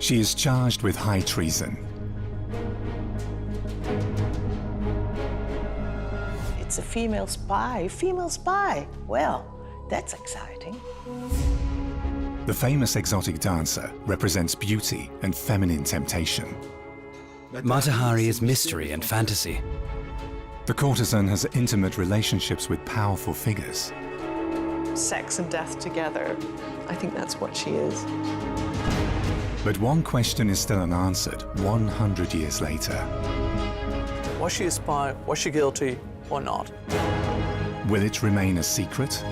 She is charged with high treason. It's a female spy. Female spy. Well, that's exciting. The famous exotic dancer represents beauty and feminine temptation. Mata Hari is mystery and fantasy. The courtesan has intimate relationships with powerful figures. Sex and death together. I think that's what she is. But one question is still unanswered 100 years later. Was she a spy? Was she guilty or not? Will it remain a secret?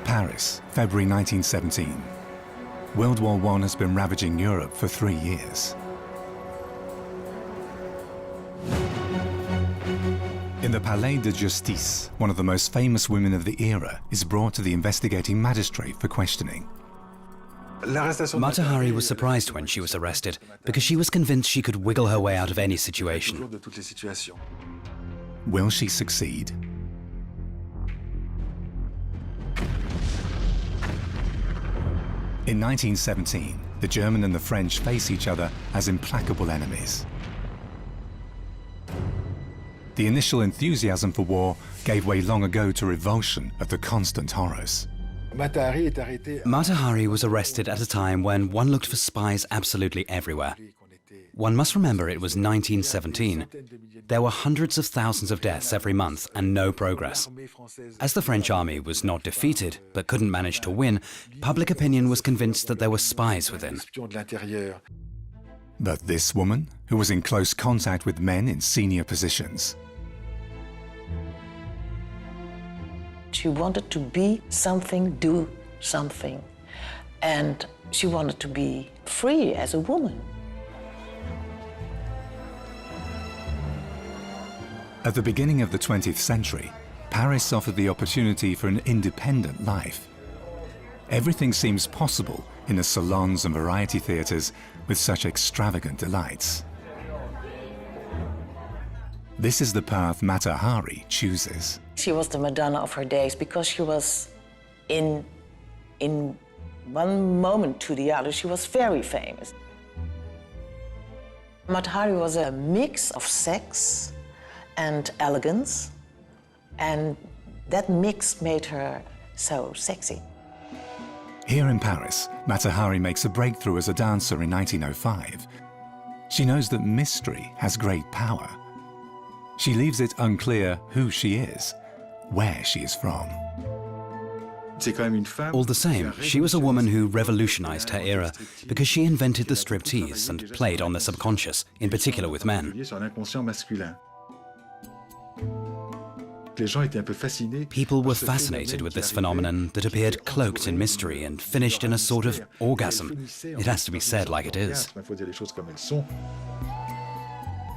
Paris, February 1917. World War I has been ravaging Europe for 3 years. In the Palais de Justice, one of the most famous women of the era is brought to the investigating magistrate for questioning. Mata Hari was surprised when she was arrested because she was convinced she could wiggle her way out of any situation. Will she succeed? In 1917, the German and the French face each other as implacable enemies. The initial enthusiasm for war gave way long ago to revulsion at the constant horrors. Mata Hari was arrested at a time when one looked for spies absolutely everywhere. One must remember it was 1917. There were hundreds of thousands of deaths every month and no progress. As the French army was not defeated but couldn't manage to win, public opinion was convinced that there were spies within. But this woman, who was in close contact with men in senior positions, She wanted to be something, do something. And she wanted to be free as a woman. at the beginning of the 20th century, Paris offered the opportunity for an independent life. Everything seems possible in the salons and variety theatres with such extravagant delights. This is the path Mata Hari chooses. She was the Madonna of her days because she was in one moment to the other, she was very famous. Mata Hari was a mix of sex and elegance, and that mix made her so sexy. Here in Paris, Mata Hari makes a breakthrough as a dancer in 1905. She knows that mystery has great power. She leaves it unclear who she is, where she is from. All the same, she was a woman who revolutionized her era because she invented the striptease and played on the subconscious, in particular with men. People were fascinated with this phenomenon that appeared cloaked in mystery and finished in a sort of orgasm. It has to be said like it is.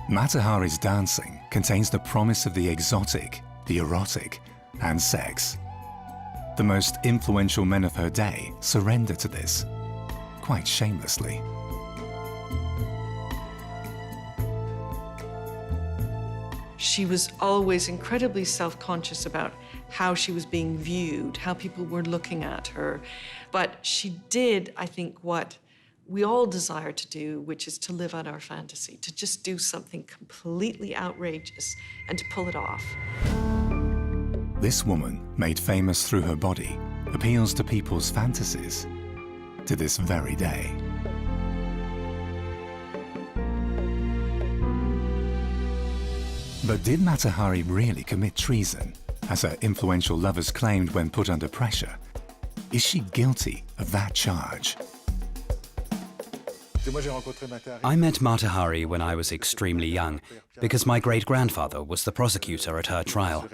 Mata Hari's dancing contains the promise of the exotic, the erotic, and sex. The most influential men of her day surrender to this, quite shamelessly. She was always incredibly self-conscious about how she was being viewed, how people were looking at her. But she did, I think, what we all desire to do, which is to live out our fantasy, to just do something completely outrageous and to pull it off. This woman, made famous through her body, appeals to people's fantasies to this very day. But did Mata Hari really commit treason, as her influential lovers claimed when put under pressure? Is she guilty of that charge? I met Mata Hari when I was extremely young, because my great-grandfather was the prosecutor at her trial.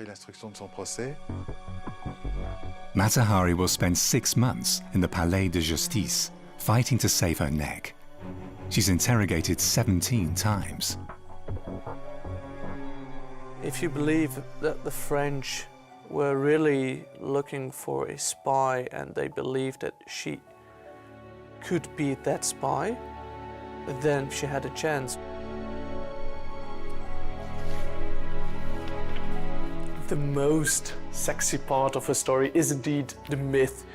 Mata Hari will spend 6 months in the Palais de Justice, fighting to save her neck. She's interrogated 17 times. If you believe that the French were really looking for a spy and they believed that she could be that spy, then she had a chance. The most sexy part of her story is indeed the myth.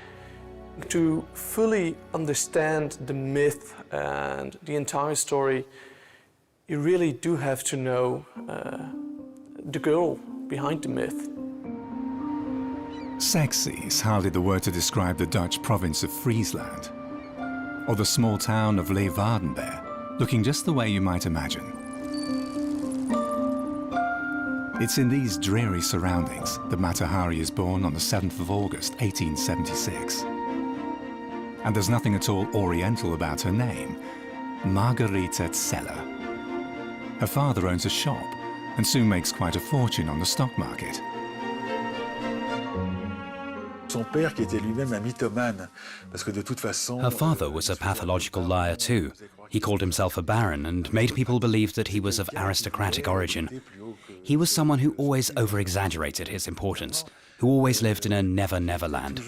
To fully understand the myth and the entire story, you really do have to know the girl behind the myth. Sexy is hardly the word to describe the Dutch province of Friesland, or the small town of Leeuwarden, looking just the way you might imagine. It's in these dreary surroundings that Mata Hari is born on the 7th of August, 1876. And there's nothing at all oriental about her name, Margarethe Zeller. Her father owns a shop and soon makes quite a fortune on the stock market. Her father was a pathological liar too. He called himself a baron and made people believe that he was of aristocratic origin. He was someone who always over-exaggerated his importance, who always lived in a never-never land.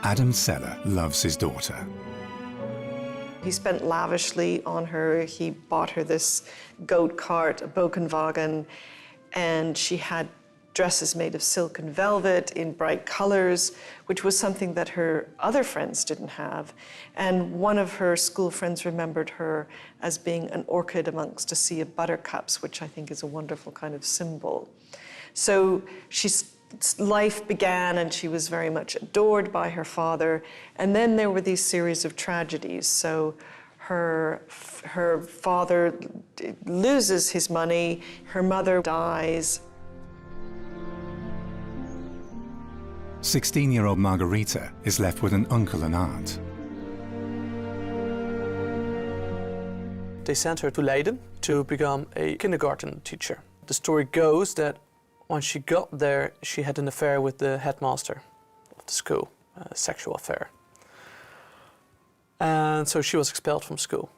Adam Zeller loves his daughter. He spent lavishly on her. He bought her this goat cart, a Bokenwagen, and she had dresses made of silk and velvet in bright colors, which was something that her other friends didn't have. And one of her school friends remembered her as being an orchid amongst a sea of buttercups, which I think is a wonderful kind of symbol. So life began and she was very much adored by her father. And then there were these series of tragedies. So her father loses his money, her mother dies. 16-year-old Margarethe is left with an uncle and aunt. They sent her to Leiden to become a kindergarten teacher. The story goes that when she got there, she had an affair with the headmaster of the school, a sexual affair. And so she was expelled from school,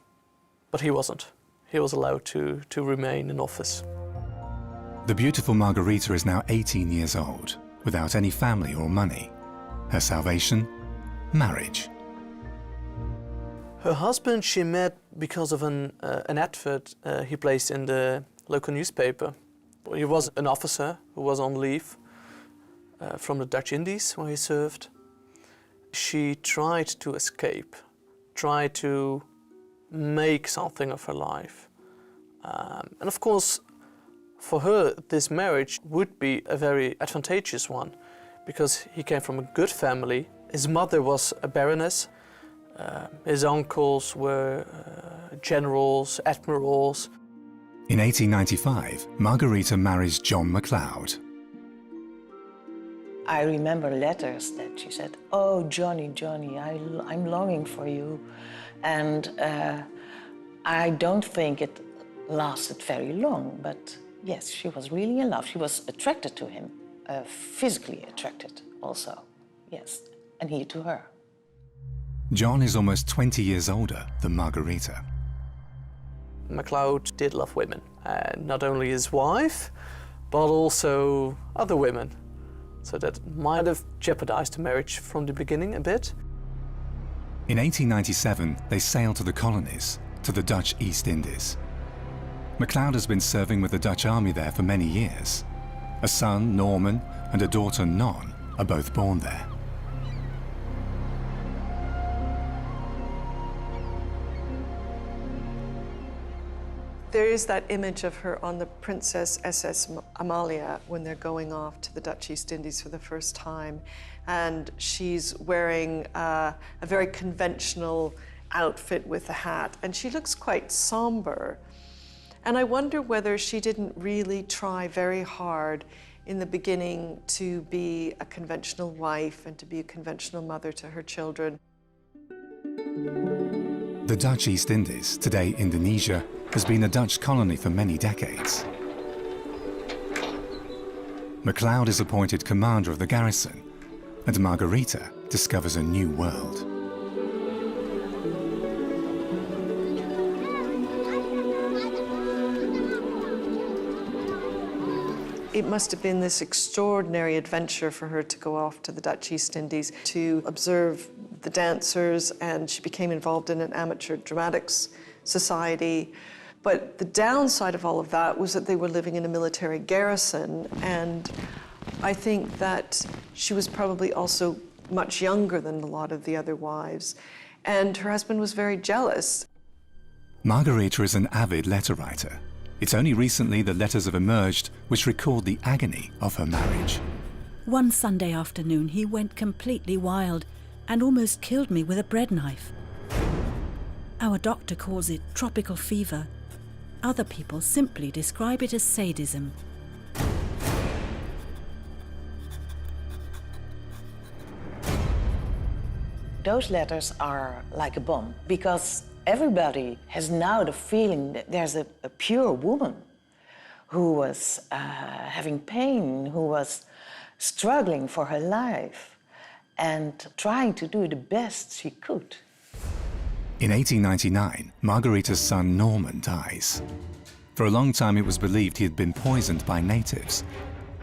but he wasn't. He was allowed to remain in office. The beautiful Margarethe is now 18 years old, without any family or money. Her salvation? Marriage. Her husband she met because of an advert he placed in the local newspaper. He was an officer who was on leave from the Dutch Indies where he served. She tried to escape, tried to make something of her life. And of course, for her, this marriage would be a very advantageous one because he came from a good family. His mother was a baroness. His uncles were generals, admirals. In 1895, Margarethe marries John MacLeod. I remember letters that she said, "Oh, Johnny, Johnny, I'm longing for you." And I don't think it lasted very long, but yes, she was really in love. She was attracted to him, physically attracted also, yes, and he to her. John is almost 20 years older than Margarethe. MacLeod did love women, not only his wife, but also other women. So that might have jeopardized the marriage from the beginning a bit. In 1897, they sailed to the colonies, to the Dutch East Indies. MacLeod has been serving with the Dutch army there for many years. A son, Norman, and a daughter, Non, are both born there. There is that image of her on the Princess SS Amalia when they're going off to the Dutch East Indies for the first time. And she's wearing a very conventional outfit with a hat. And she looks quite somber. And I wonder whether she didn't really try very hard in the beginning to be a conventional wife and to be a conventional mother to her children. The Dutch East Indies, today Indonesia, has been a Dutch colony for many decades. MacLeod is appointed commander of the garrison, and Margarethe discovers a new world. It must have been this extraordinary adventure for her to go off to the Dutch East Indies to observe the dancers, and she became involved in an amateur dramatics society. But the downside of all of that was that they were living in a military garrison, and I think that she was probably also much younger than a lot of the other wives, and her husband was very jealous. Margarita is an avid letter writer. It's only recently that letters have emerged which record the agony of her marriage. One Sunday afternoon, he went completely wild and almost killed me with a bread knife. Our doctor calls it tropical fever. Other people simply describe it as sadism. Those letters are like a bomb, because everybody has now the feeling that there's a pure woman who was having pain, who was struggling for her life and trying to do the best she could. In 1899, Margarita's son Norman dies. For a long time it was believed he had been poisoned by natives,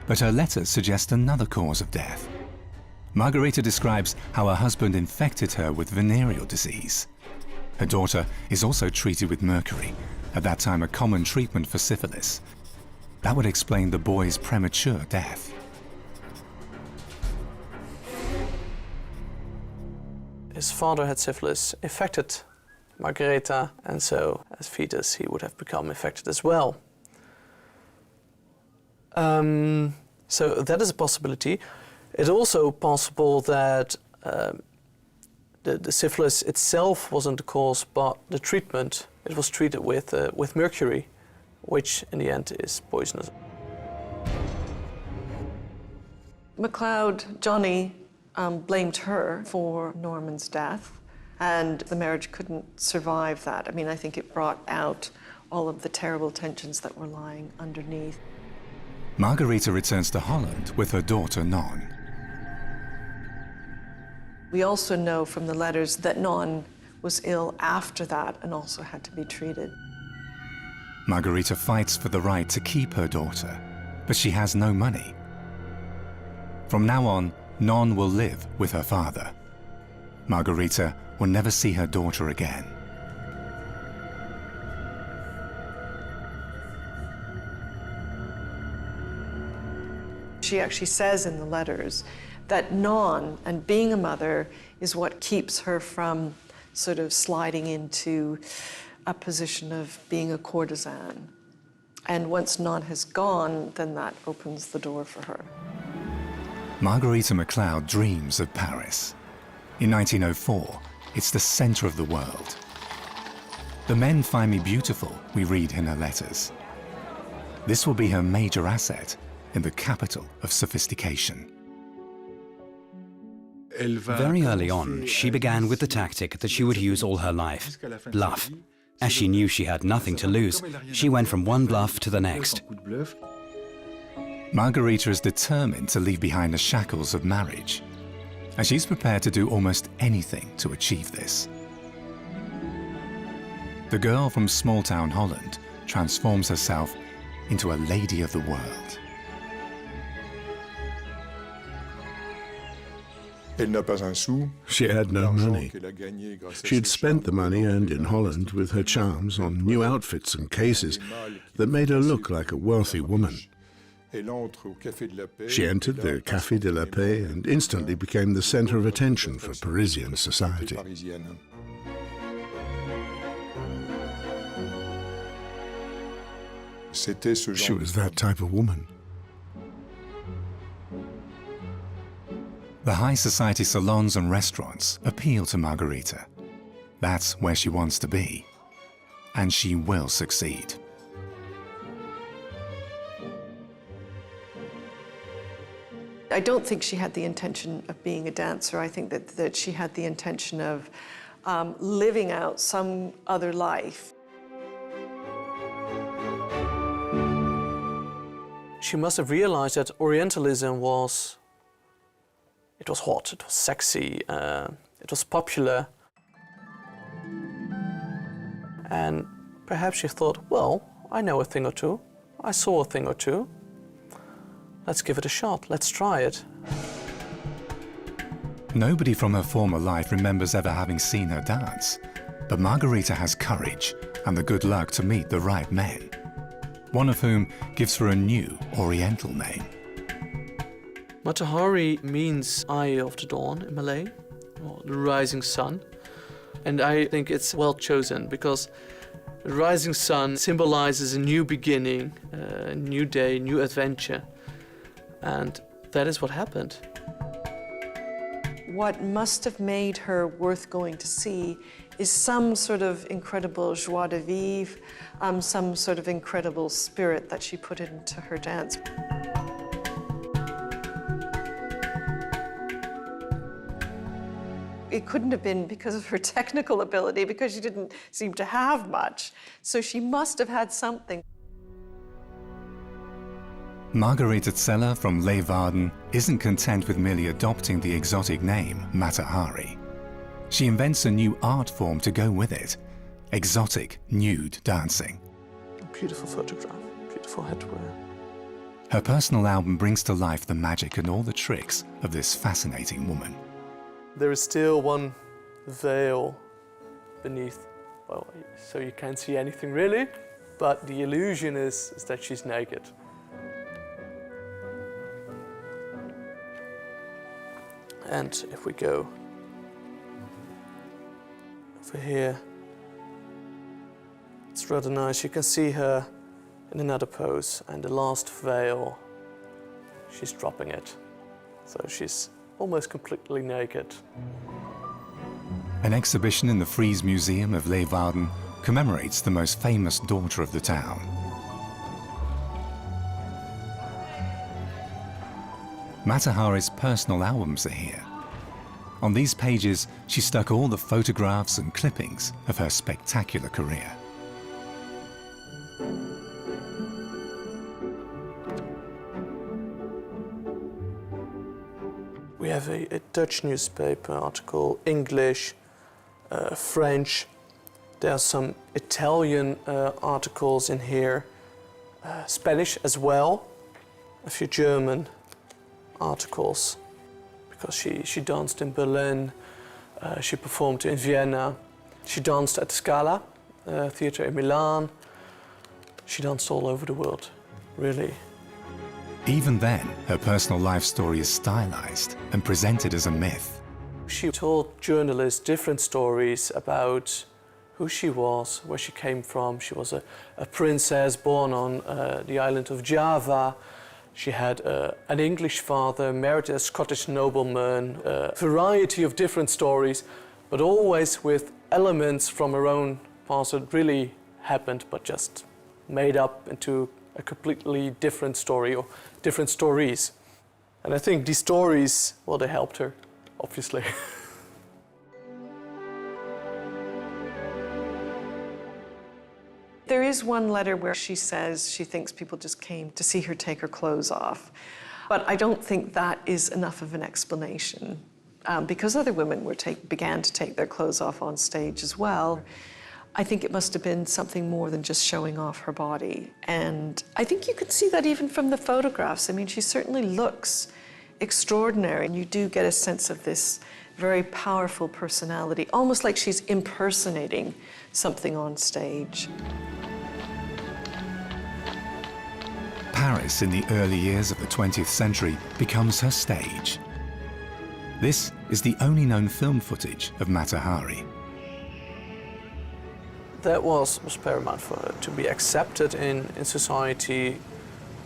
but her letters suggest another cause of death. Margarita describes how her husband infected her with venereal disease. Her daughter is also treated with mercury, at that time a common treatment for syphilis. That would explain the boy's premature death. His father had syphilis, infected Margareta, and so as fetus he would have become infected as well. So that is a possibility. It's also possible that the syphilis itself wasn't the cause, but the treatment. It was treated with mercury, which in the end is poisonous. MacLeod, Johnny, blamed her for Norman's death, and the marriage couldn't survive that. I mean, I think it brought out all of the terrible tensions that were lying underneath. Margarita returns to Holland with her daughter Non. We also know from the letters that Non was ill after that and also had to be treated. Margarita fights for the right to keep her daughter, but she has no money. From now on, Non will live with her father. Margarita will never see her daughter again. She actually says in the letters that Non and being a mother is what keeps her from sort of sliding into a position of being a courtesan. And once Non has gone, then that opens the door for her. Margarita MacLeod dreams of Paris. In 1904, it's the center of the world. "The men find me beautiful," we read in her letters. This will be her major asset in the capital of sophistication. Very early on, she began with the tactic that she would use all her life, bluff. As she knew she had nothing to lose, she went from one bluff to the next. Margarita is determined to leave behind the shackles of marriage, and she's prepared to do almost anything to achieve this. The girl from small-town Holland transforms herself into a lady of the world. She had no money. She had spent the money earned in Holland with her charms on new outfits and cases that made her look like a wealthy woman. She entered the Café de la Paix and instantly became the center of attention for Parisian society. She was that type of woman. The high society salons and restaurants appeal to Margarita. That's where she wants to be, and she will succeed. I don't think she had the intention of being a dancer. I think that she had the intention of living out some other life. She must have realized that Orientalism was hot, it was sexy, it was popular. And perhaps she thought, well, I know a thing or two, I saw a thing or two. let's give it a shot, let's try it. Nobody from her former life remembers ever having seen her dance, but Margarita has courage and the good luck to meet the right men, one of whom gives her a new Oriental name. Mata Hari means Eye of the Dawn in Malay, or the rising sun. And I think it's well chosen because the rising sun symbolizes a new beginning, a new day, new adventure. And that is what happened. What must have made her worth going to see is some sort of incredible joie de vivre, some sort of incredible spirit that she put into her dance. It couldn't have been because of her technical ability, because she didn't seem to have much. So she must have had something. Margarita Zeller from Leeuwarden isn't content with merely adopting the exotic name Mata Hari. She invents a new art form to go with it: exotic nude dancing. A beautiful photograph, beautiful headwear. Her personal album brings to life the magic and all the tricks of this fascinating woman. There is still one veil beneath, well, so you can't see anything really, but the illusion is that she's naked. And if we go over here, it's rather nice. You can see her in another pose, and the last veil, she's dropping it. So she's almost completely naked. An exhibition in the Fries Museum of Leeuwarden commemorates the most famous daughter of the town. Mata Hari's personal albums are here. On these pages, she stuck all the photographs and clippings of her spectacular career. We have a Dutch newspaper article, English, French. There are some Italian articles in here, Spanish as well, a few German articles, because she danced in Berlin, she performed in Vienna, she danced at the Scala Theatre in Milan. She danced all over the world, really. Even then, her personal life story is stylized and presented as a myth. She told journalists different stories about who she was, where she came from. She was a princess born on the island of Java. She had an English father, married a Scottish nobleman, a variety of different stories, but always with elements from her own past that really happened, but just made up into a completely different story or different stories. And I think these stories, well, they helped her, obviously. There is one letter where she says she thinks people just came to see her take her clothes off. But I don't think that is enough of an explanation, because other women began to take their clothes off on stage as well. I think it must have been something more than just showing off her body. And I think you can see that even from the photographs. I mean, she certainly looks extraordinary. And you do get a sense of this very powerful personality, almost like she's impersonating something on stage. Paris in the early years of the 20th century becomes her stage. This is the only known film footage of Mata Hari. That was paramount for her to be accepted in society,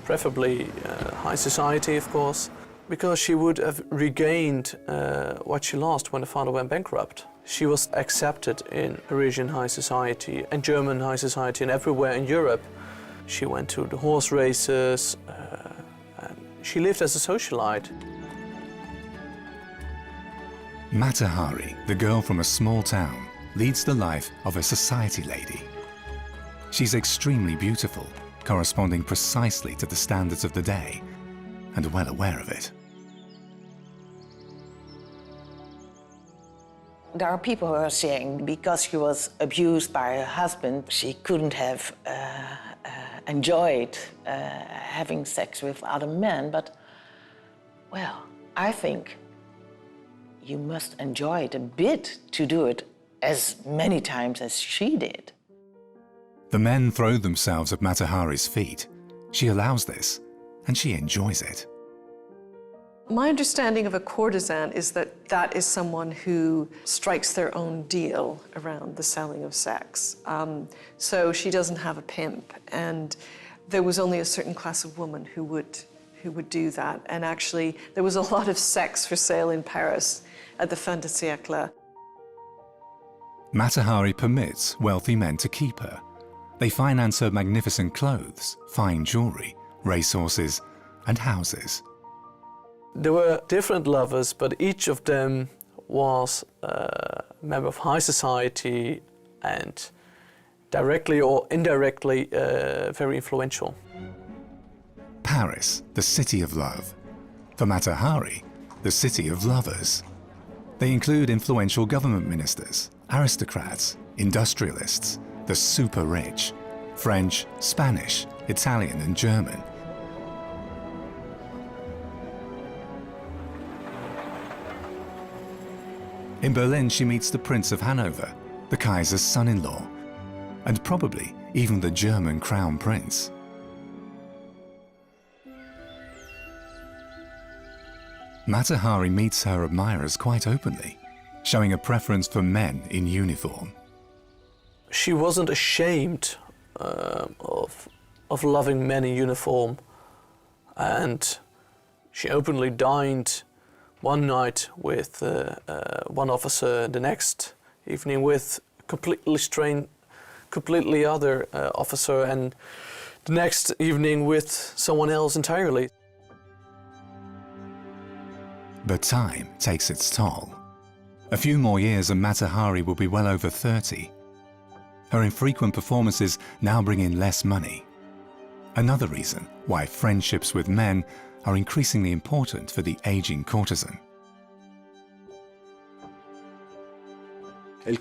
preferably high society, of course, because she would have regained what she lost when the father went bankrupt. She was accepted in Parisian high society and German high society and everywhere in Europe. She went to the horse races, and she lived as a socialite. Mata Hari, the girl from a small town, leads the life of a society lady. She's extremely beautiful, corresponding precisely to the standards of the day, and well aware of it. There are people who are saying because she was abused by her husband, she couldn't have enjoyed having sex with other men, but, well, I think you must enjoy it a bit to do it as many times as she did. The men throw themselves at Mata Hari's feet. She allows this, and she enjoys it. My understanding of a courtesan is that that is someone who strikes their own deal around the selling of sex. So she doesn't have a pimp, and there was only a certain class of woman who would do that. And actually, there was a lot of sex for sale in Paris at the fin de siècle. Mata Hari permits wealthy men to keep her. They finance her magnificent clothes, fine jewelry, racehorses, and houses. There were different lovers, but each of them was a member of high society and directly or indirectly very influential. Paris, the city of love. For Mata Hari, the city of lovers. They include influential government ministers, aristocrats, industrialists, the super rich, French, Spanish, Italian, and German. In Berlin, she meets the Prince of Hanover, the Kaiser's son-in-law, and probably even the German crown prince. Mata Hari meets her admirers quite openly, showing a preference for men in uniform. She wasn't ashamed of loving men in uniform, and she openly dined one night with one officer, the next evening with completely other officer, and the next evening with someone else entirely. But time takes its toll. A few more years and Mata Hari will be well over 30. Her infrequent performances now bring in less money. Another reason why friendships with men are increasingly important for the aging courtesan.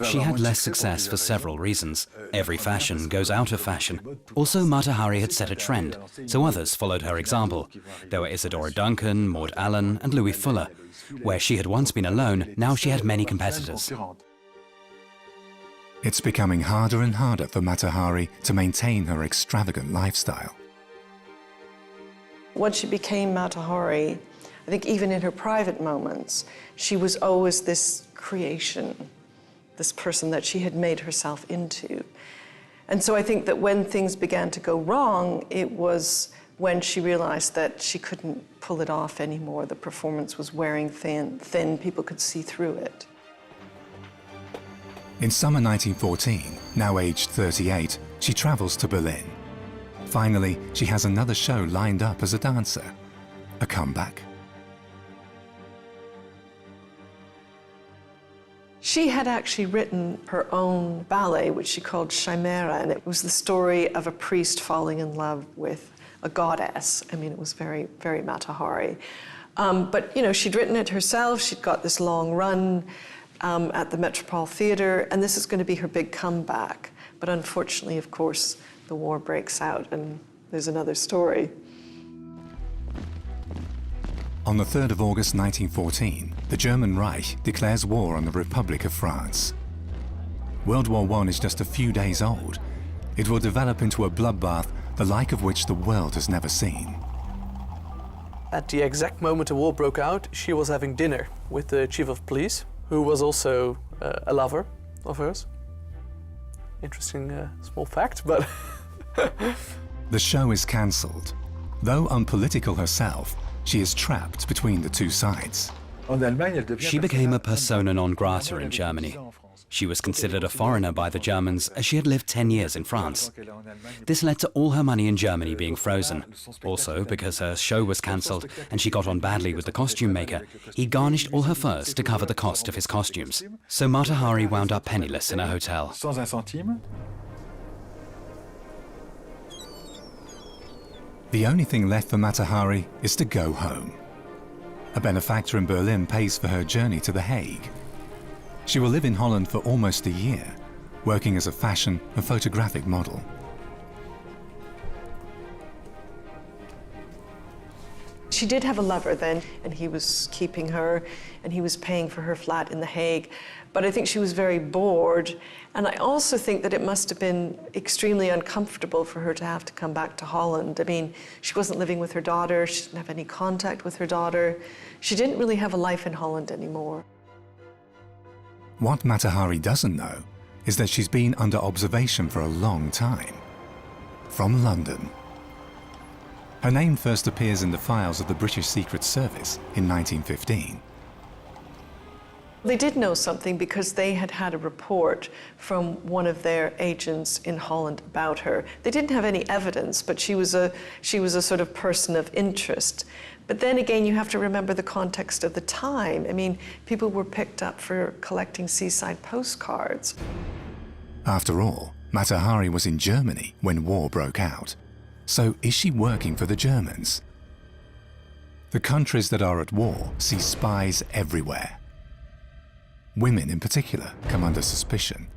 She had less success for several reasons. Every fashion goes out of fashion. Also, Mata Hari had set a trend, so others followed her example. There were Isadora Duncan, Maud Allen, and Louis Fuller. Where she had once been alone, now she had many competitors. It's becoming harder and harder for Mata Hari to maintain her extravagant lifestyle. Once she became Mata Hari, I think even in her private moments, she was always this creation, this person that she had made herself into. And so I think that when things began to go wrong, it was when she realized that she couldn't pull it off anymore. The performance was wearing thin, people could see through it. In summer 1914, now aged 38, she travels to Berlin. Finally, she has another show lined up as a dancer. A comeback. She had actually written her own ballet, which she called Chimera, and it was the story of a priest falling in love with a goddess. I mean, it was very, very Mata Hari. But, you know, she'd written it herself. She'd got this long run at the Metropole Theatre, and this is going to be her big comeback. But unfortunately, of course, the war breaks out, and there's another story. On the 3rd of August 1914, the German Reich declares war on the Republic of France. World War I is just a few days old. It will develop into a bloodbath the like of which the world has never seen. At the exact moment the war broke out, she was having dinner with the chief of police, who was also a lover of hers. Interesting small fact, but... The show is cancelled. Though unpolitical herself, she is trapped between the two sides. She became a persona non grata in Germany. She was considered a foreigner by the Germans as she had lived 10 years in France. This led to all her money in Germany being frozen. Also, because her show was cancelled and she got on badly with the costume maker, he garnished all her furs to cover the cost of his costumes. So Mata Hari wound up penniless in a hotel. The only thing left for Mata Hari is to go home. A benefactor in Berlin pays for her journey to The Hague. She will live in Holland for almost a year, working as a fashion and photographic model. She did have a lover then, and he was keeping her, and he was paying for her flat in The Hague. But I think she was very bored, and I also think that it must have been extremely uncomfortable for her to have to come back to Holland. I mean, she wasn't living with her daughter, she didn't have any contact with her daughter. She didn't really have a life in Holland anymore. What Mata Hari doesn't know is that she's been under observation for a long time. From London. Her name first appears in the files of the British Secret Service in 1915. They did know something because they had had a report from one of their agents in Holland about her. They didn't have any evidence, but she was a sort of person of interest. But then again, you have to remember the context of the time. I mean, people were picked up for collecting seaside postcards. After all, Mata Hari was in Germany when war broke out. So is she working for the Germans? The countries that are at war see spies everywhere. Women in particular come under suspicion.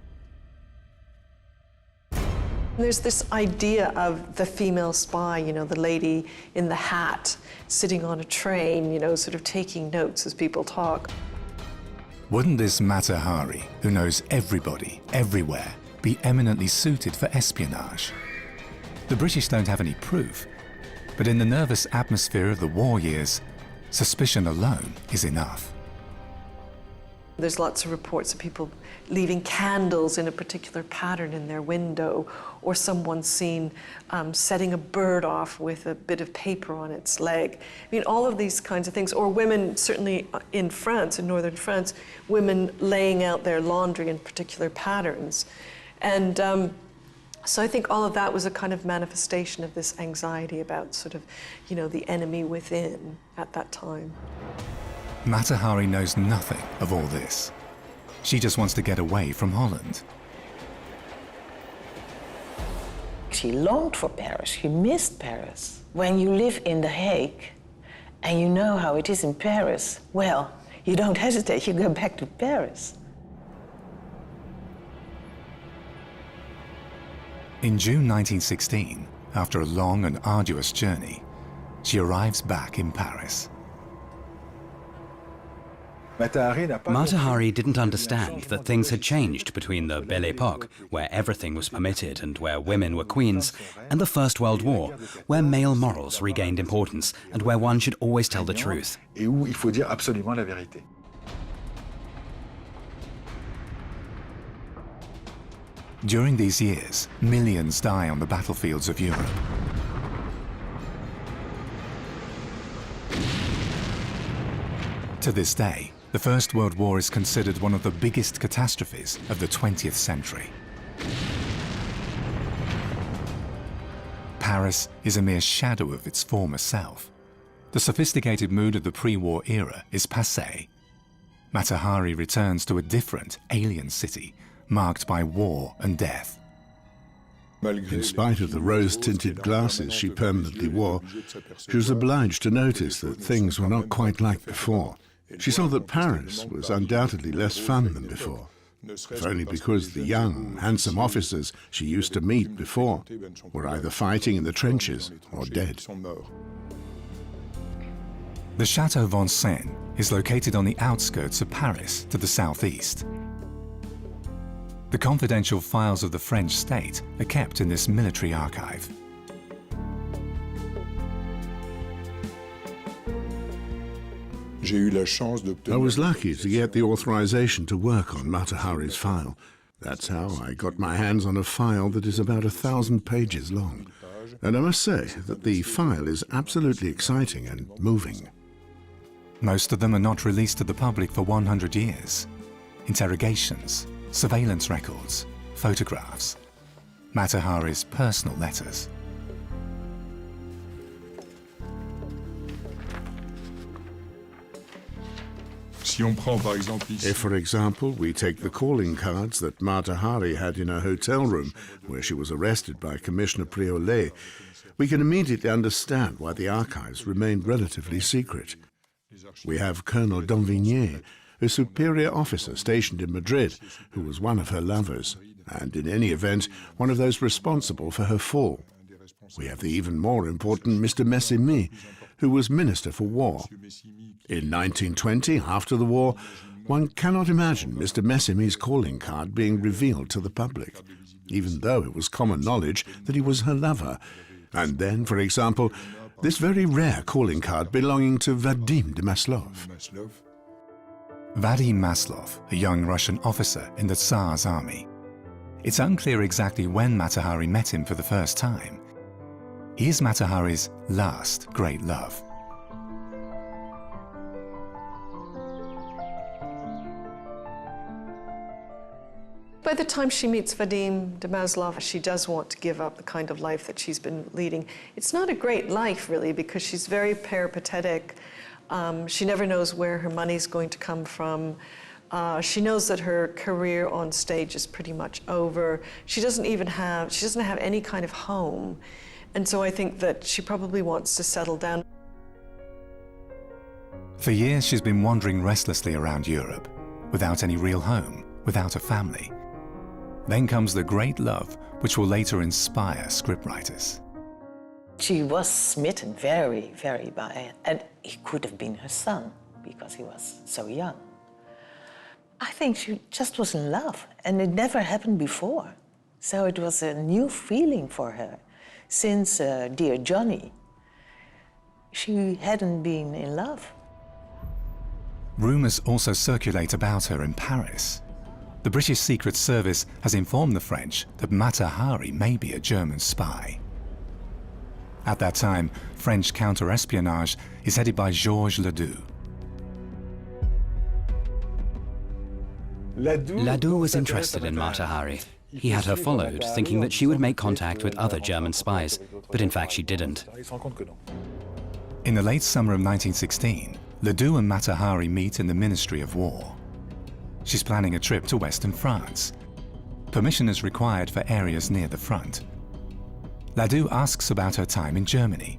There's this idea of the female spy, you know, the lady in the hat, sitting on a train, you know, sort of taking notes as people talk. Wouldn't this Mata Hari, who knows everybody, everywhere, be eminently suited for espionage? The British don't have any proof, but in the nervous atmosphere of the war years, suspicion alone is enough. There's lots of reports of people leaving candles in a particular pattern in their window, or someone seen setting a bird off with a bit of paper on its leg. I mean, all of these kinds of things. Or women, certainly in France, in northern France, women laying out their laundry in particular patterns. And so I think all of that was a kind of manifestation of this anxiety about sort of, you know, the enemy within at that time. Mata Hari knows nothing of all this. She just wants to get away from Holland. She longed for Paris, she missed Paris. When you live in The Hague and you know how it is in Paris, well, you don't hesitate, you go back to Paris. In June 1916, after a long and arduous journey, she arrives back in Paris. Mata Hari didn't understand that things had changed between the Belle Époque, where everything was permitted and where women were queens, and the First World War, where male morals regained importance and where one should always tell the truth. During these years, millions die on the battlefields of Europe. To this day, the First World War is considered one of the biggest catastrophes of the 20th century. Paris is a mere shadow of its former self. The sophisticated mood of the pre-war era is passé. Mata Hari returns to a different, alien city, marked by war and death. In spite of the rose-tinted glasses she permanently wore, she was obliged to notice that things were not quite like before. She saw that Paris was undoubtedly less fun than before, if only because the young, handsome officers she used to meet before were either fighting in the trenches or dead. The Château Vincennes is located on the outskirts of Paris to the southeast. The confidential files of the French state are kept in this military archive. I was lucky to get the authorization to work on Mata Hari's file. That's how I got my hands on a file that is about 1,000 pages long. And I must say that the file is absolutely exciting and moving. Most of them are not released to the public for 100 years. Interrogations, surveillance records, photographs, Mata Hari's personal letters. If, for example, we take the calling cards that Mata Hari had in her hotel room where she was arrested by Commissioner Priolet, we can immediately understand why the archives remained relatively secret. We have Colonel Danvigné, a superior officer stationed in Madrid, who was one of her lovers, and in any event, one of those responsible for her fall. We have the even more important Mr. Messémy, who was Minister for War. In 1920, after the war, one cannot imagine Mr. Messimi's calling card being revealed to the public, even though it was common knowledge that he was her lover. And then, for example, this very rare calling card belonging to Vadim de Maslov. Vadim Maslov, a young Russian officer in the Tsar's army. It's unclear exactly when Mata Hari met him for the first time. He is Mata Hari's last great love. By the time she meets Vadim de Maslov, she does want to give up the kind of life that she's been leading. It's not a great life, really, because she's very peripatetic. She never knows where her money's going to come from. She knows that her career on stage is pretty much over. She doesn't have any kind of home. And so I think that she probably wants to settle down. For years, she's been wandering restlessly around Europe, without any real home, without a family. Then comes the great love, which will later inspire scriptwriters. She was smitten very, very by it. And he could have been her son, because he was so young. I think she just was in love, and it never happened before. So it was a new feeling for her. Since Dear Johnny, she hadn't been in love. Rumours also circulate about her in Paris. The British Secret Service has informed the French that Mata Hari may be a German spy. At that time, French counter-espionage is headed by Georges Ledoux. Ledoux was interested in Mata Hari. He had her followed, thinking that she would make contact with other German spies, but in fact she didn't. In the late summer of 1916, Ledoux and Mata Hari meet in the Ministry of War. She's planning a trip to Western France. Permission is required for areas near the front. Ledoux asks about her time in Germany.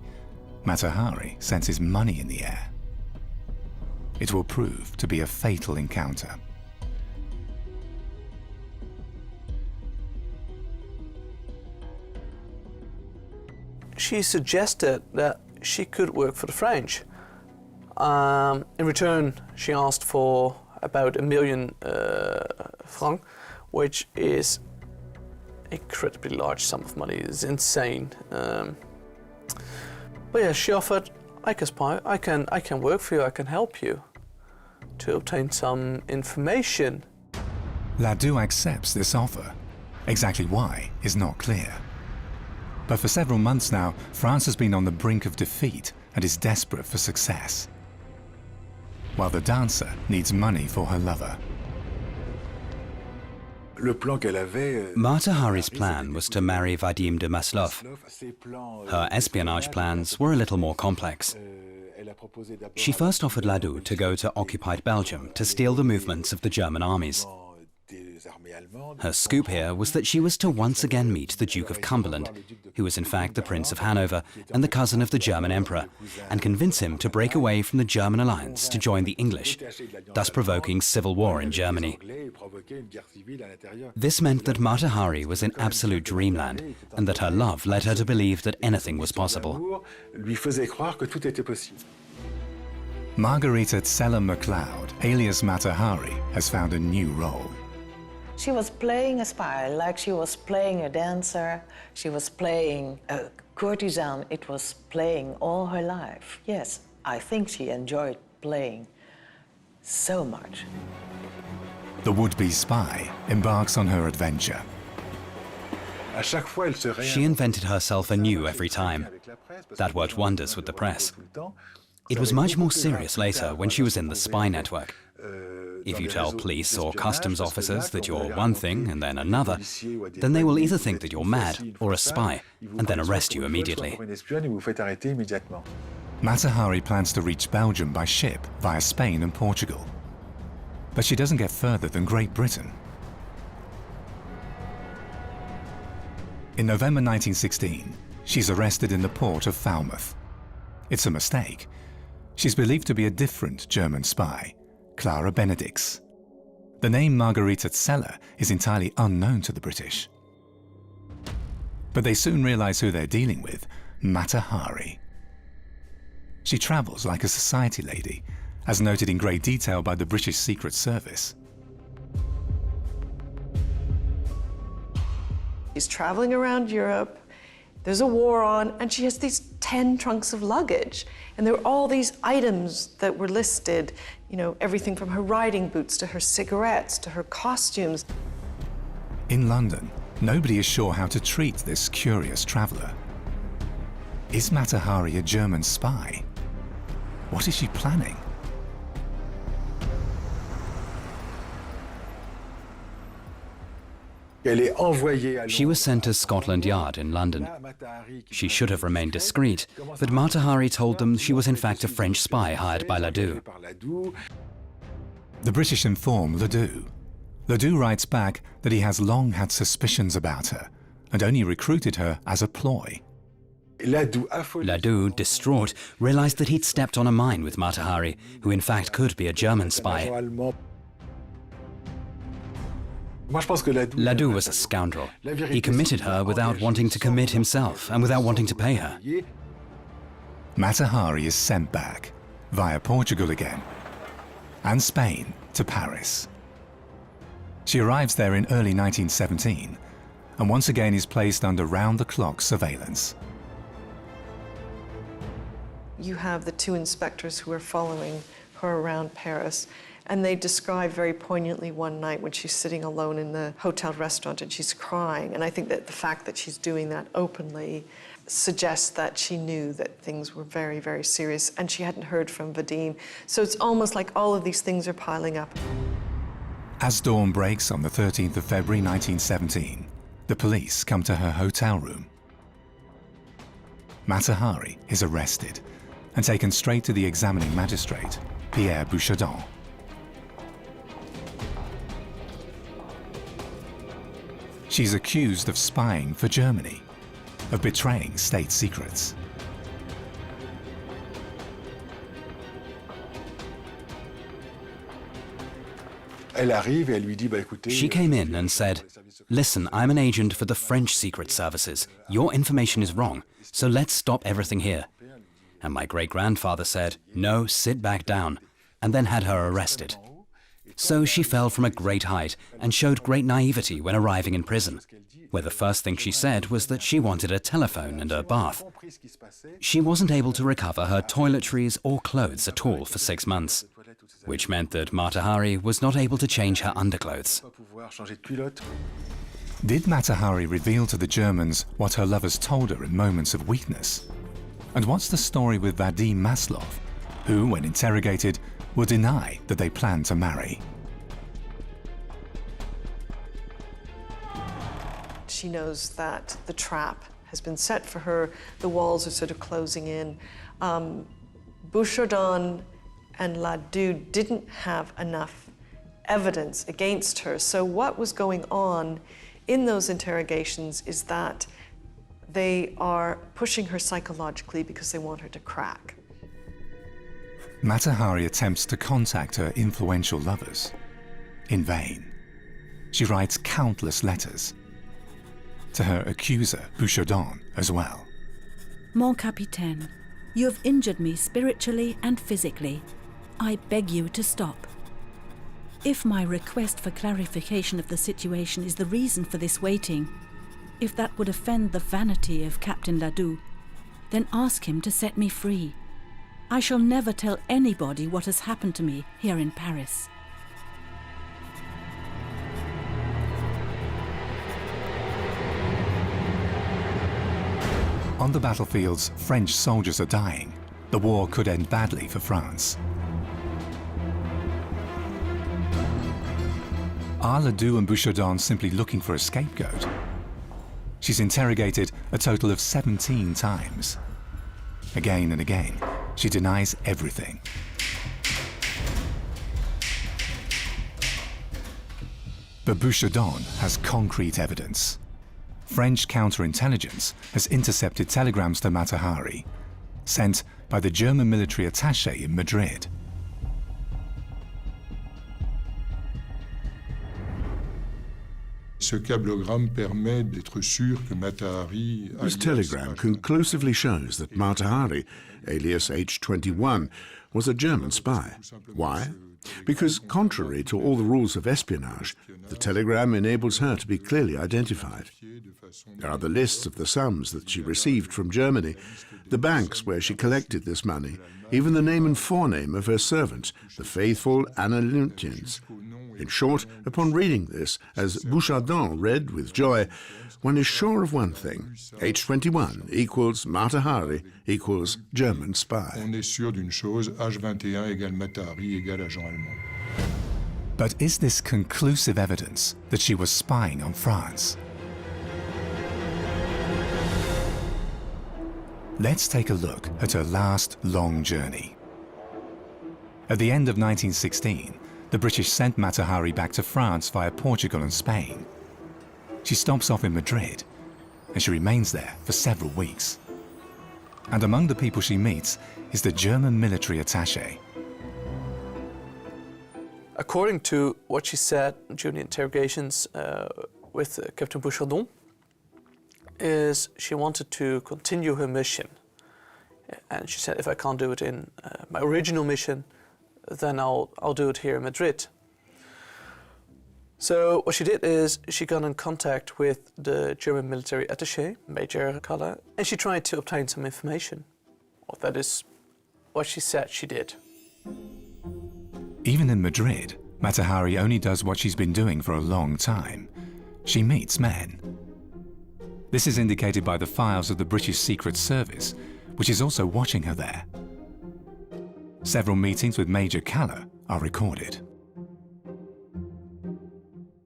Mata Hari senses money in the air. It will prove to be a fatal encounter. She suggested that she could work for the French. In return, she asked for about 1 million francs, which is an incredibly large sum of money. It's insane. But yeah, she offered, I can spy, I can work for you, I can help you to obtain some information. Ledoux accepts this offer. Exactly why is not clear. But for several months now, France has been on the brink of defeat and is desperate for success, while the dancer needs money for her lover. Mata Hari's plan was to marry Vadim de Maslov. Her espionage plans were a little more complex. She first offered Ledoux to go to occupied Belgium to steal the movements of the German armies. Her scoop here was that she was to once again meet the Duke of Cumberland, who was in fact the Prince of Hanover and the cousin of the German Emperor, and convince him to break away from the German alliance to join the English, thus provoking civil war in Germany. This meant that Mata Hari was in absolute dreamland, and that her love led her to believe that anything was possible. Margarita Zeller MacLeod, alias Mata Hari, has found a new role. She was playing a spy, like she was playing a dancer, she was playing a courtesan. It was playing all her life. Yes, I think she enjoyed playing so much. The would-be spy embarks on her adventure. She invented herself anew every time. That worked wonders with the press. It was much more serious later when she was in the spy network. If you tell police or customs officers that you're one thing and then another, then they will either think that you're mad or a spy and then arrest you immediately. Mata Hari plans to reach Belgium by ship via Spain and Portugal. But she doesn't get further than Great Britain. In November 1916, she's arrested in the port of Falmouth. It's a mistake. She's believed to be a different German spy, Clara Benedicts. The name Margarita Zeller is entirely unknown to the British. But they soon realize who they're dealing with, Mata Hari. She travels like a society lady, as noted in great detail by the British Secret Service. She's traveling around Europe, there's a war on, and she has these 10 trunks of luggage. And there were all these items that were listed, you know, everything from her riding boots to her cigarettes to her costumes. In London, nobody is sure how to treat this curious traveller. Is Mata Hari a German spy? What is she planning? She was sent to Scotland Yard in London. She should have remained discreet, but Mata Hari told them she was in fact a French spy hired by Ladoux. The British inform Ladoux. Ladoux writes back that he has long had suspicions about her and only recruited her as a ploy. Ladoux, distraught, realized that he'd stepped on a mine with Mata Hari, who in fact could be a German spy. Ladoux was a scoundrel. He committed her without wanting to commit himself and without wanting to pay her. Mata Hari is sent back, via Portugal again, and Spain to Paris. She arrives there in early 1917 and once again is placed under round-the-clock surveillance. You have the 2 inspectors who are following her around Paris, and they describe very poignantly one night when she's sitting alone in the hotel restaurant and she's crying. And I think that the fact that she's doing that openly suggests that she knew that things were very, very serious, and she hadn't heard from Vadim. So it's almost like all of these things are piling up. As dawn breaks on the 13th of February 1917, the police come to her hotel room. Mata Hari is arrested and taken straight to the examining magistrate, Pierre Bouchardon. She's accused of spying for Germany, of betraying state secrets. She came in and said, "Listen, I'm an agent for the French secret services. Your information is wrong, so let's stop everything here." And my great-grandfather said, "No, sit back down," and then had her arrested. So she fell from a great height and showed great naivety when arriving in prison, where the first thing she said was that she wanted a telephone and a bath. She wasn't able to recover her toiletries or clothes at all for 6 months, which meant that Mata Hari was not able to change her underclothes. Did Mata Hari reveal to the Germans what her lovers told her in moments of weakness? And what's the story with Vadim Maslov, who, when interrogated, will deny that they plan to marry? She knows that the trap has been set for her. The walls are sort of closing in. Bouchardon and Ladoux didn't have enough evidence against her. So what was going on in those interrogations is that they are pushing her psychologically because they want her to crack. Mata Hari attempts to contact her influential lovers. In vain. She writes countless letters. To her accuser, Bouchardon, as well. Mon capitaine, you have injured me spiritually and physically. I beg you to stop. If my request for clarification of the situation is the reason for this waiting, if that would offend the vanity of Captain Ladoux, then ask him to set me free. I shall never tell anybody what has happened to me here in Paris. On the battlefields, French soldiers are dying. The war could end badly for France. Are Ladoux and Bouchardon simply looking for a scapegoat? She's interrogated a total of 17 times. Again and again, she denies everything. But Bouchardon has concrete evidence. French counterintelligence has intercepted telegrams to Mata Hari, sent by the German military attaché in Madrid. Ce cablogramme permet d'être sûr que Mata Hari... This telegram conclusively shows that Mata Hari, alias H21, was a German spy. Why? Because contrary to all the rules of espionage, the telegram enables her to be clearly identified. There are the lists of the sums that she received from Germany, the banks where she collected this money, even the name and forename of her servants, the faithful Anna Lütjens. In short, upon reading this, as Bouchardon read with joy, one is sure of one thing. H21 equals Mata Hari equals German spy. On est sûr d'une chose, H21 égale Mata Hari égale agent allemand. But is this conclusive evidence that she was spying on France? Let's take a look at her last long journey. At the end of 1916, the British sent Mata Hari back to France via Portugal and Spain. She stops off in Madrid, and she remains there for several weeks. And among the people she meets is the German military attaché. According to what she said during the interrogations with Captain Bouchardon, is she wanted to continue her mission. And she said, if I can't do it in my original mission, then I'll do it here in Madrid. So what she did is she got in contact with the German military attaché, Major Kaller, and she tried to obtain some information. Well, that is what she said she did. Even in Madrid, Mata Hari only does what she's been doing for a long time. She meets men. This is indicated by the files of the British Secret Service, which is also watching her there. Several meetings with Major Kaller are recorded.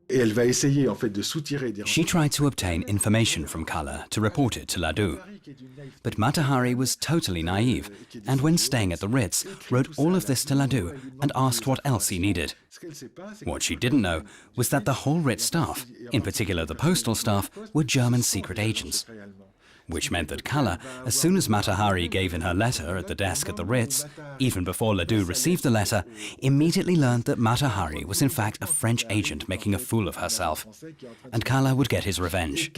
She tried to obtain information from Kaller to report it to Ladoux. But Mata Hari was totally naive, and when staying at the Ritz, wrote all of this to Ladoux and asked what else he needed. What she didn't know was that the whole Ritz staff, in particular the postal staff, were German secret agents. Which meant that Kaller, as soon as Mata Hari gave in her letter at the desk at the Ritz, even before Ladoux received the letter, immediately learned that Mata Hari was in fact a French agent making a fool of herself. And Kaller would get his revenge.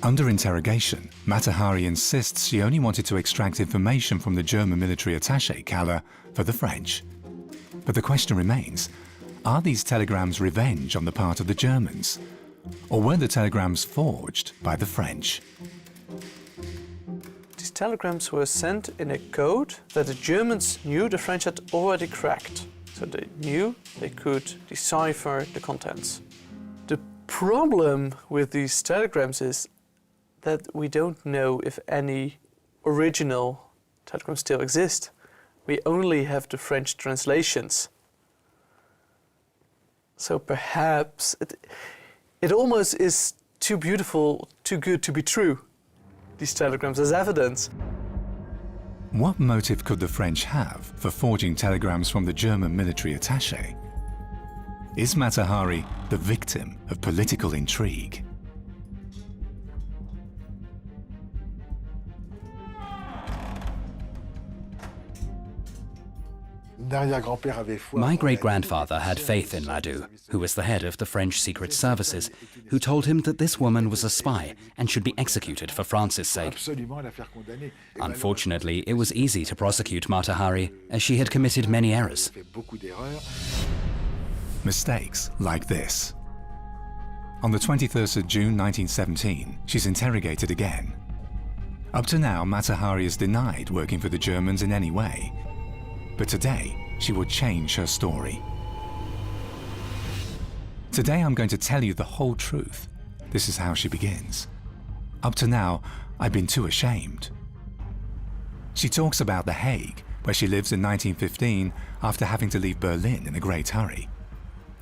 Under interrogation, Mata Hari insists she only wanted to extract information from the German military attaché, Kaller, for the French. But the question remains, are these telegrams revenge on the part of the Germans? Or were the telegrams forged by the French? These telegrams were sent in a code that the Germans knew the French had already cracked. So they knew they could decipher the contents. The problem with these telegrams is that we don't know if any original telegrams still exist. We only have the French translations. So perhaps it almost is too beautiful, too good to be true, these telegrams as evidence. What motive could the French have for forging telegrams from the German military attaché? Is Mata Hari the victim of political intrigue? My great-grandfather had faith in Ladoux, who was the head of the French secret services, who told him that this woman was a spy and should be executed for France's sake. Unfortunately, it was easy to prosecute Mata Hari, as she had committed many errors. Mistakes like this. On the 23rd of June 1917, she's interrogated again. Up to now, Mata Hari has denied working for the Germans in any way. But today, she would change her story. Today I'm going to tell you the whole truth. This is how she begins. Up to now, I've been too ashamed. She talks about The Hague, where she lives in 1915 after having to leave Berlin in a great hurry.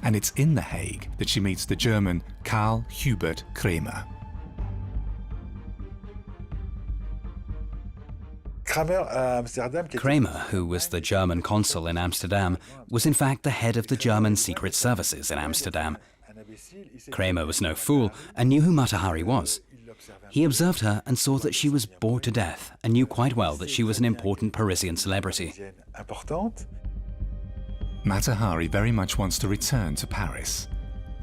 And it's in The Hague that she meets the German Karl Hubert Kremer. Kremer, who was the German consul in Amsterdam, was in fact the head of the German secret services in Amsterdam. Kremer was no fool and knew who Mata Hari was. He observed her and saw that she was bored to death and knew quite well that she was an important Parisian celebrity. Mata Hari very much wants to return to Paris.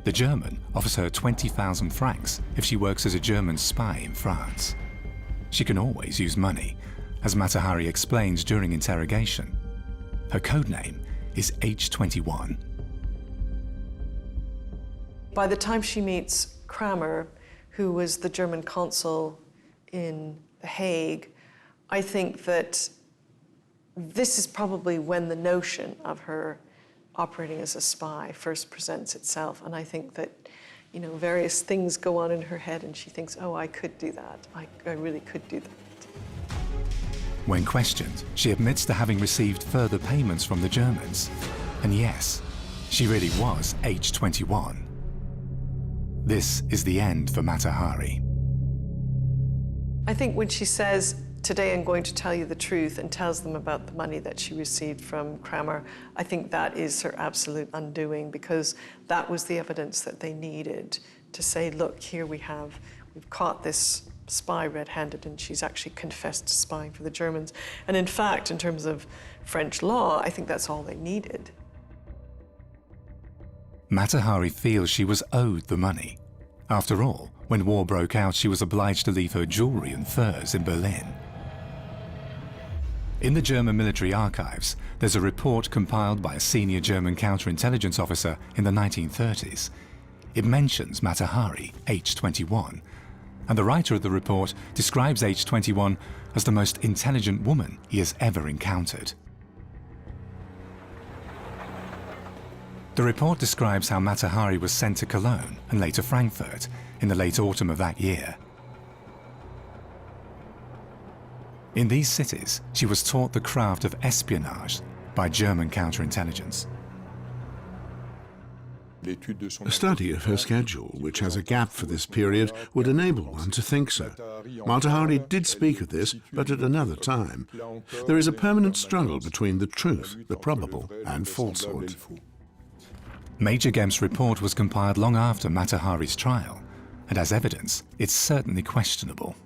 The German offers her 20,000 francs if she works as a German spy in France. She can always use money, as Mata Hari explains during interrogation. Her codename is H21. By the time she meets Kramer, who was the German consul in The Hague, I think that this is probably when the notion of her operating as a spy first presents itself. And I think that, you know, various things go on in her head and she thinks, oh, I could do that. I really could do that. When questioned, she admits to having received further payments from the Germans. And yes, she really was H21. This is the end for Mata Hari. I think when she says, today I'm going to tell you the truth, and tells them about the money that she received from Kramer, I think that is her absolute undoing, because that was the evidence that they needed to say, look, here we've caught this spy red-handed, and she's actually confessed to spying for the Germans. And in fact, in terms of French law, I think that's all they needed. Mata Hari feels she was owed the money. After all, when war broke out, she was obliged to leave her jewelry and furs in Berlin. In the German military archives, there's a report compiled by a senior German counterintelligence officer in the 1930s. It mentions Mata Hari, H21, and the writer of the report describes H21 as the most intelligent woman he has ever encountered. The report describes how Mata Hari was sent to Cologne and later Frankfurt in the late autumn of that year. In these cities, she was taught the craft of espionage by German counterintelligence. A study of her schedule, which has a gap for this period, would enable one to think so. Mata Hari did speak of this, but at another time. There is a permanent struggle between the truth, the probable, and falsehood. Major Gem's report was compiled long after Mata Hari's trial, and as evidence, it's certainly questionable.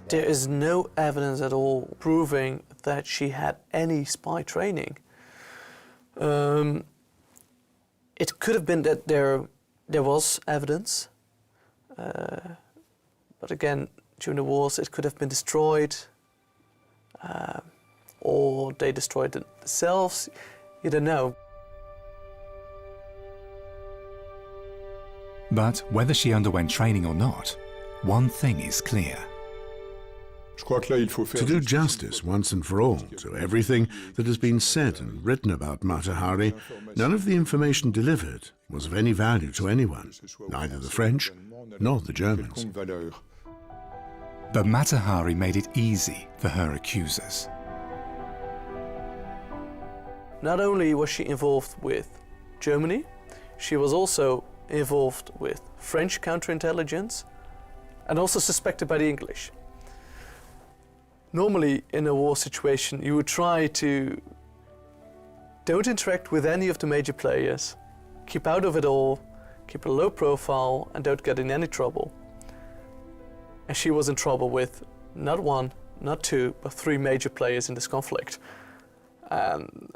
There is no evidence at all proving that she had any spy training. It could have been that there was evidence, but again, during the wars, it could have been destroyed, or they destroyed it themselves. You don't know. But whether she underwent training or not, one thing is clear. To do justice once and for all to everything that has been said and written about Mata Hari, none of the information delivered was of any value to anyone, neither the French nor the Germans. But Mata Hari made it easy for her accusers. Not only was she involved with Germany, she was also involved with French counterintelligence and also suspected by the English. Normally, in a war situation, you would try to don't interact with any of the major players, keep out of it all, keep a low profile, and don't get in any trouble. And she was in trouble with not one, not two, but three major players in this conflict. And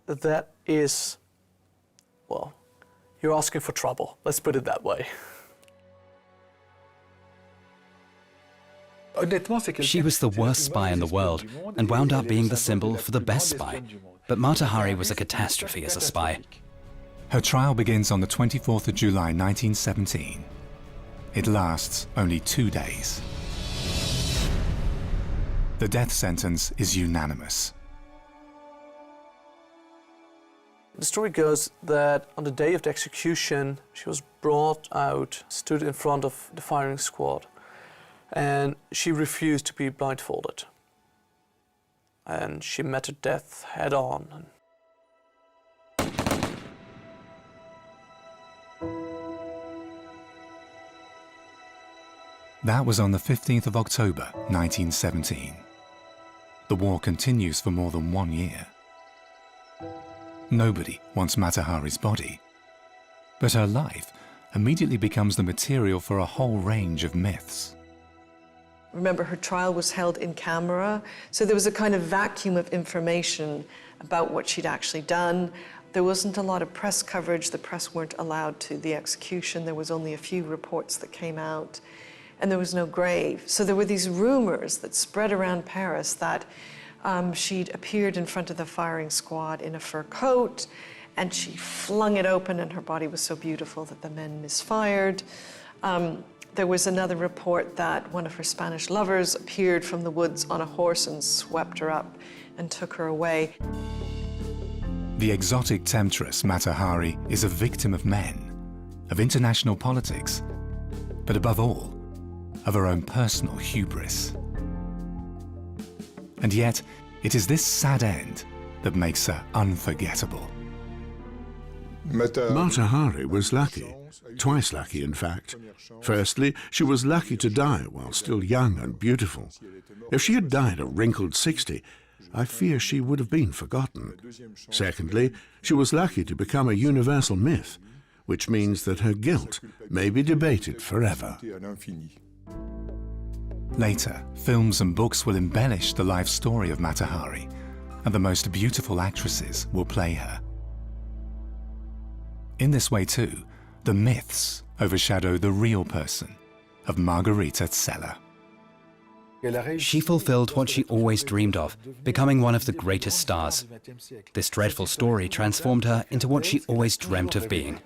that is, well, you're asking for trouble, let's put it that way. She was the worst spy in the world and wound up being the symbol for the best spy. But Mata Hari was a catastrophe as a spy. Her trial begins on the 24th of July 1917. It lasts only 2 days. The death sentence is unanimous. The story goes that on the day of the execution, she was brought out, stood in front of the firing squad, and she refused to be blindfolded. And she met her death head on. That was on the 15th of October, 1917. The war continues for more than 1 year. Nobody wants Mata Hari's body, but her life immediately becomes the material for a whole range of myths. Remember, her trial was held in camera, so there was a kind of vacuum of information about what she'd actually done. There wasn't a lot of press coverage. The press weren't allowed to the execution. There was only a few reports that came out, and there was no grave. So there were these rumors that spread around Paris that she'd appeared in front of the firing squad in a fur coat, and she flung it open, and her body was so beautiful that the men misfired. There was another report that one of her Spanish lovers appeared from the woods on a horse and swept her up and took her away. The exotic temptress Mata Hari is a victim of men, of international politics, but above all, of her own personal hubris. And yet, it is this sad end that makes her unforgettable. Mata Hari was lucky, twice lucky in fact. Firstly, she was lucky to die while still young and beautiful. If she had died a wrinkled 60, I fear she would have been forgotten. Secondly, she was lucky to become a universal myth, which means that her guilt may be debated forever. Later, films and books will embellish the life story of Mata Hari, and the most beautiful actresses will play her. In this way too, the myths overshadow the real person of Margherita Zeller. She fulfilled what she always dreamed of, becoming one of the greatest stars. This dreadful story transformed her into what she always dreamt of being.